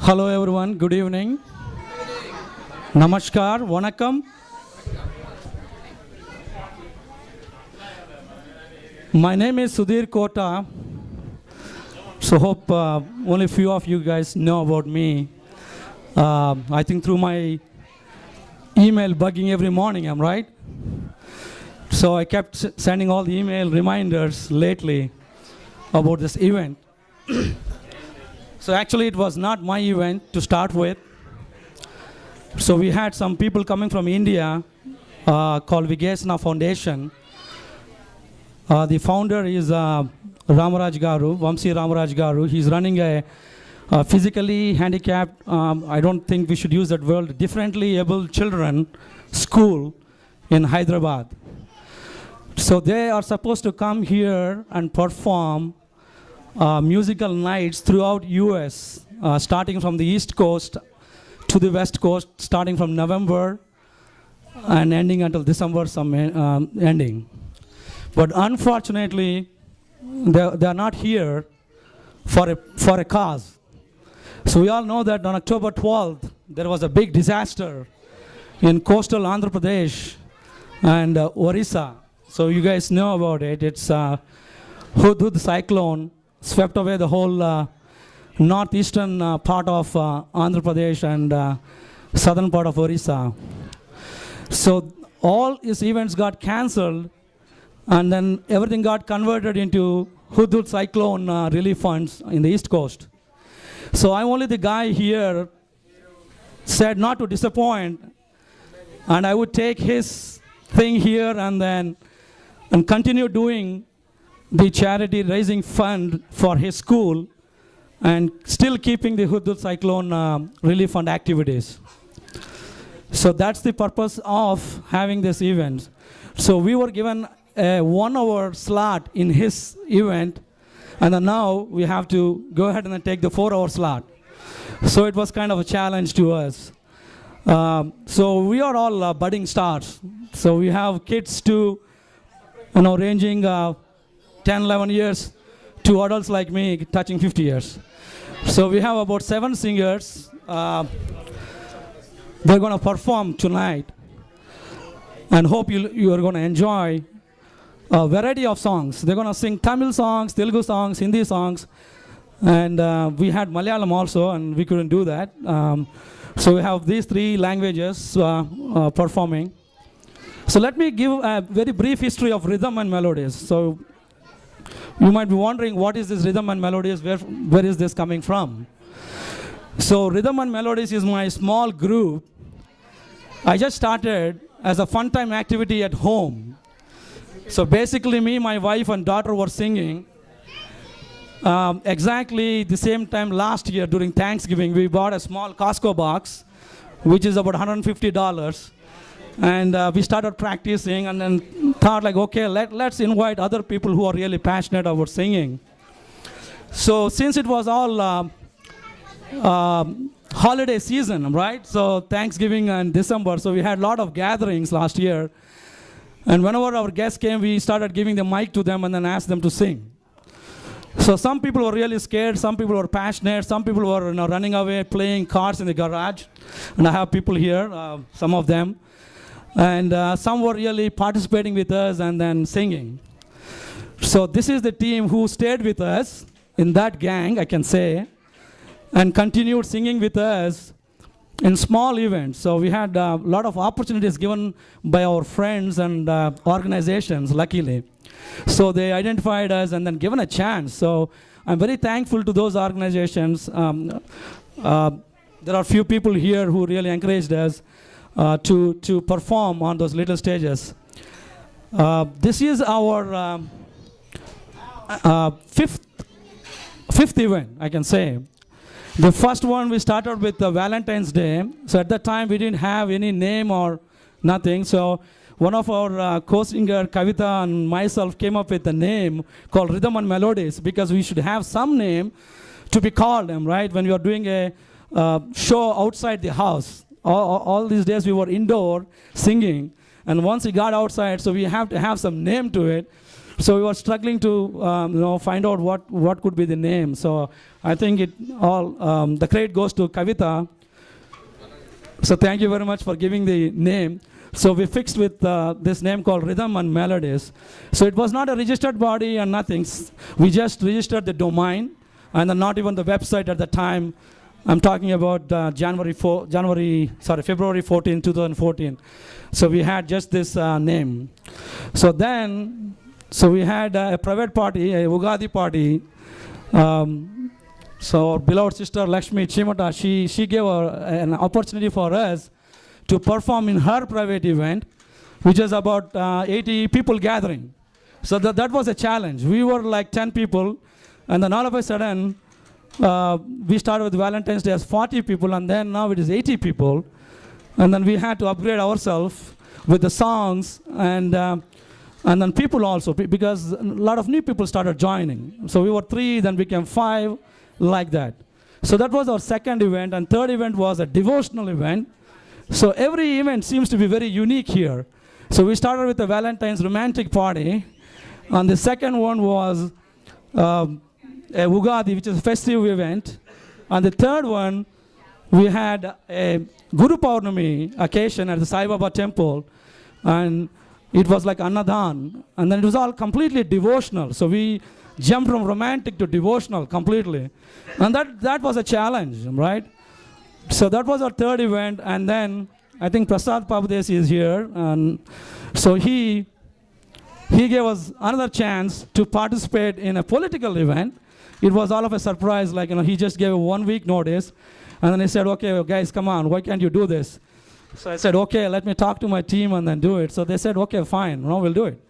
Hello everyone, good evening. Namaskar, Vanakkam. My name is Sudhir Kota. So hope only few of you guys know about me. I think through my email bugging every morning, I'm right? So I kept sending all the email reminders lately about this event. So actually it was not my event to start with. So we had some people coming from India called Vigesna Foundation. The founder is Ramaraj Garu, Vamsi Ramaraj Garu. He's running a physically handicapped, I don't think we should use that word, differently able children school in Hyderabad. So they are supposed to come here and perform musical nights throughout US, starting from the East Coast to the West Coast, starting from November and ending until December ending. But unfortunately, they are not here for a cause. So we all know that on October 12th, there was a big disaster in coastal Andhra Pradesh and Orissa. So you guys know about it. It's Hudhud cyclone swept away the whole northeastern part of Andhra Pradesh and southern part of Orissa. So all his events got cancelled, and then everything got converted into Hudhud cyclone relief funds in the East Coast. So I'm only the guy here said not to disappoint, and I would take his thing here and continue doing the charity raising fund for his school and still keeping the Hudhud cyclone relief fund activities. So that's the purpose of having this event. So we were given a 1 hour slot in his event, and then now we have to go ahead and take the 4 hour slot. So it was kind of a challenge to us. So we are all budding stars. So we have kids to, ranging 10, 11 years to adults like me touching 50 years. So we have about 7 singers. They're going to perform tonight, and hope you are going to enjoy a variety of songs. They're going to sing Tamil songs, Telugu songs, Hindi songs, and we had Malayalam also, and we couldn't do that. So we have these 3 languages performing. So let me give a very brief history of rhythm and melodies. So you might be wondering, what is this rhythm and melodies? Where is this coming from? So rhythm and melodies is my small group. I just started as a fun time activity at home. So basically me, my wife and daughter were singing. Exactly the same time last year during Thanksgiving, we bought a small Costco box, which is about $150. And we started practicing and then thought like, okay, let's invite other people who are really passionate about singing. So since it was all holiday season, right? So Thanksgiving and December, so we had a lot of gatherings last year. And whenever our guests came, we started giving the mic to them and then asked them to sing. So some people were really scared, some people were passionate, some people were running away, playing cards in the garage. And I have people here, some of them. And some were really participating with us and then singing. So this is the team who stayed with us in that gang, I can say, and continued singing with us in small events. So we had a lot of opportunities given by our friends and organizations, luckily. So they identified us and then given a chance. So I'm very thankful to those organizations. There are few people here who really encouraged us to perform on those little stages. This is our fifth event, I can say. The first one we started with Valentine's Day. So at that time we didn't have any name or nothing. So one of our co-singer Kavita and myself came up with a name called Rhythm and Melodies, because we should have some name to be called them, right? When we are doing a show outside the house. All these days we were indoor singing, and once we got outside, so we have to have some name to it. So we were struggling to find out what could be the name. So I think the credit goes to Kavita. So thank you very much for giving the name. So we fixed with this name called Rhythm and Melodies. So it was not a registered body and nothing. We just registered the domain and then not even the website at the time. I'm talking about February 14, 2014. So we had just this name. So we had a private party, a Ugadi party. So our beloved sister Lakshmi Chimata, she gave an opportunity for us to perform in her private event, which is about 80 people gathering. So that was a challenge. We were like 10 people, and then all of a sudden, we started with Valentine's Day as 40 people, and then now it is 80 people. And then we had to upgrade ourselves with the songs, and then people also, because a lot of new people started joining. So we were 3, then became 5, like that. So that was our second event, and third event was a devotional event. So every event seems to be very unique here. So we started with a Valentine's romantic party, and the second one was a Ugadi, which is a festive event. And the third one, we had a Guru Purnami occasion at the Sai Baba temple, and it was like Annadan, and then it was all completely devotional. So we jumped from romantic to devotional completely, and that was a challenge, right? So that was our third event, and then I think Prasad Pabudesi is here, and so he gave us another chance to participate in a political event. It was all of a surprise, like he just gave a 1 week notice, and then he said, "Okay, guys, come on, why can't you do this?" So I said, "Okay, let me talk to my team and then do it." So they said, "Okay, fine, we'll do it."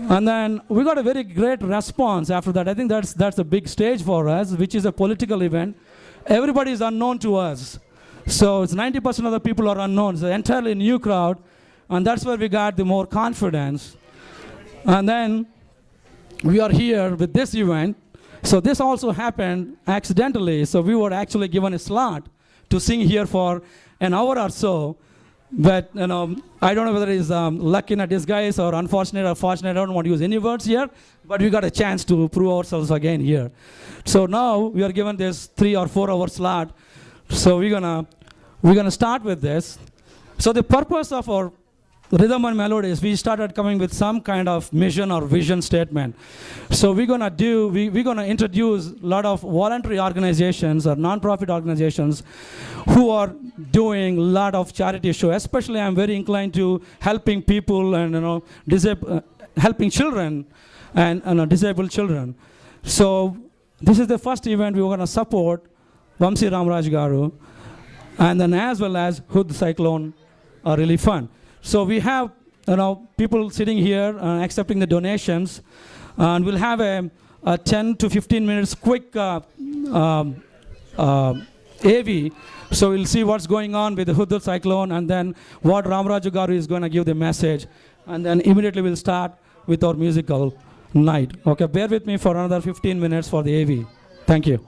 And then we got a very great response after that. I think that's a big stage for us, which is a political event. Everybody is unknown to us. So it's 90% of the people are unknown. It's an entirely new crowd. And that's where we got the more confidence. And then we are here with this event. So this also happened accidentally. So we were actually given a slot to sing here for an hour or so. But I don't know whether it's luck in a disguise or unfortunate or fortunate. I don't want to use any words here, but we got a chance to prove ourselves again here. So now we are given this 3 or 4 hour slot. So we're gonna start with this. So the purpose of our Rhythm and Melodies, we started coming with some kind of mission or vision statement. So we're gonna introduce a lot of voluntary organizations or non-profit organizations who are doing a lot of charity shows. Especially I'm very inclined to helping people and helping children and disabled children. So this is the first event we were gonna support Vamsi Ramraj Garu, and then as well as Hud Cyclone Relief Fund. So we have people sitting here accepting the donations, and we'll have a 10 to 15 minutes quick AV. So we'll see what's going on with the Hudud cyclone, and then what Ramraju Garu is going to give the message, and then immediately we'll start with our musical night. Okay, bear with me for another 15 minutes for the AV. Thank you.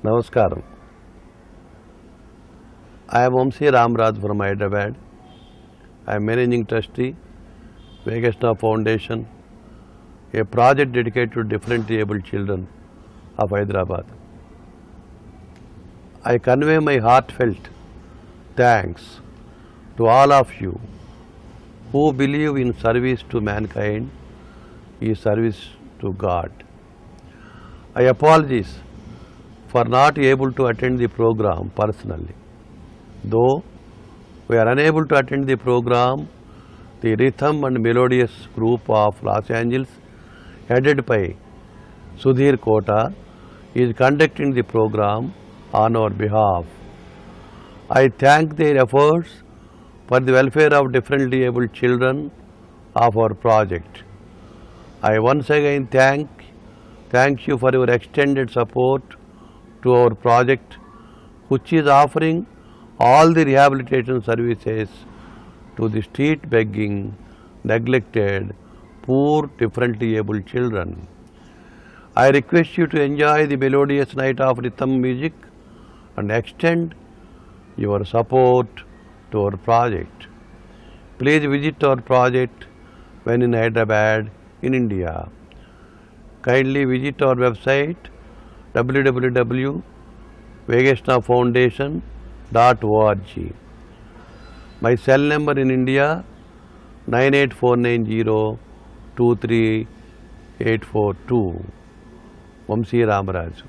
నమస్కారం. I am Vamsi Ramraj from Hyderabad. I am Managing Trustee, Vegasna Foundation, a project dedicated to differently abled children of Hyderabad. I convey my heartfelt thanks to all of you who believe in service to mankind is service to God. I apologize for not able to attend the program personally. Though we are unable to attend the program, the Rhythm and Melodious group of Los Angeles, headed by Sudhir Kota, is conducting the program on our behalf. I thank their efforts for the welfare of differently abled children of our project. I once again thank you for your extended support to our project, which is offering all the rehabilitation services to the street begging, neglected, poor, differently abled children. I request you to enjoy the melodious night of rhythm music and extend your support to our project. Please visit our project when in Hyderabad in India. Kindly visit our website www.vegasnafoundation.org. My cell number in India 98490 23842. Vamsi Ramaraju.